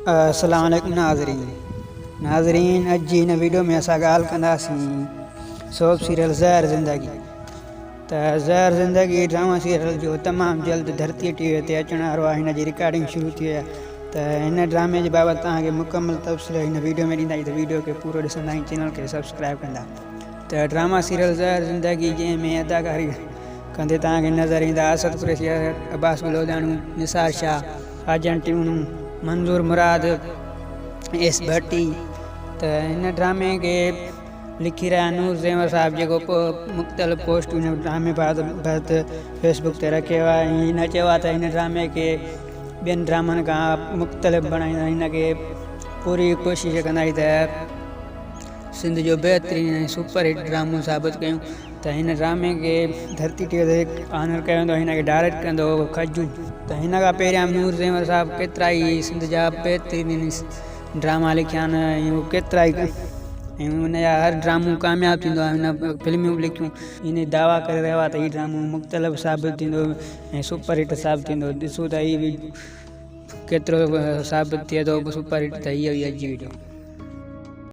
अस्सलाम वालेकुम नाज़रीन अॼु जी हिन वीडियो में असां ॻाल्हि कंदासीं सोप सीरियल ज़हर ज़िंदगी। ज़हर ज़िंदगी ड्रामा सीरियल जो तमामु जल्द धरती टीवी ते अचण वारो आहे। हिन जी रिकॉर्डिंग शुरू थी आहे हिन ड्रामे जे बाबति तव्हांखे मुकमल तफ़सील हिन वीडियो में ॾींदासीं त वीडियो खे पूरो ॾिसंदा ऐं चैनल खे सब्सक्राइब कंदा। ड्रामा सीरियल ज़हर ज़िंदगी जंहिंमें अदाकारी कंदे तव्हांखे नज़र ईंदा असद कुरैशी, अब्बास गुलोदानू, निसार शाह, आजन टिमनू, मंजूर मुराद, एस भट्टी। इन ड्रामे के लिखी रहा नूर ज़ेवर साहब जो मुख्तलिफ़ पोस्ट हिन ड्रामे बाबति फेसबुक ते रखियो आहे। हिन चयो आहे त हिन ड्रामे के ॿियनि ड्रामनि खां मुख्तलिफ़ बणाईंदा, हिन खे पूरी कोशिशि कंदासीं त सिंध जो बहितरीन ऐं सुपर हिट ड्रामो साबित कयूं। त हिन ड्रामे खे धरती टीवी ते ऑनर कयो वेंदो, हिन खे डायरेक्ट कंदो खजू। त हिन खां पहिरियां नूर ज़ेवर साहब केतिरा ई सिंध जा बहितरीन ड्रामा लिखिया आहिनि ऐं केतिरा ई ऐं हुनजा हर ड्रामो कामयाबु थींदो आहे। हिन फिल्मियूं बि लिखियूं, हिन दावा करे रहियो आहे त हीउ ड्रामो मुख़्तलिफ़ साबित थींदो ऐं सुपर हिट साबित थींदो। ॾिसूं त हीउ बि केतिरो साबित थिए थो सुपर हिट। त इहो ई अॼु जी वीडियो।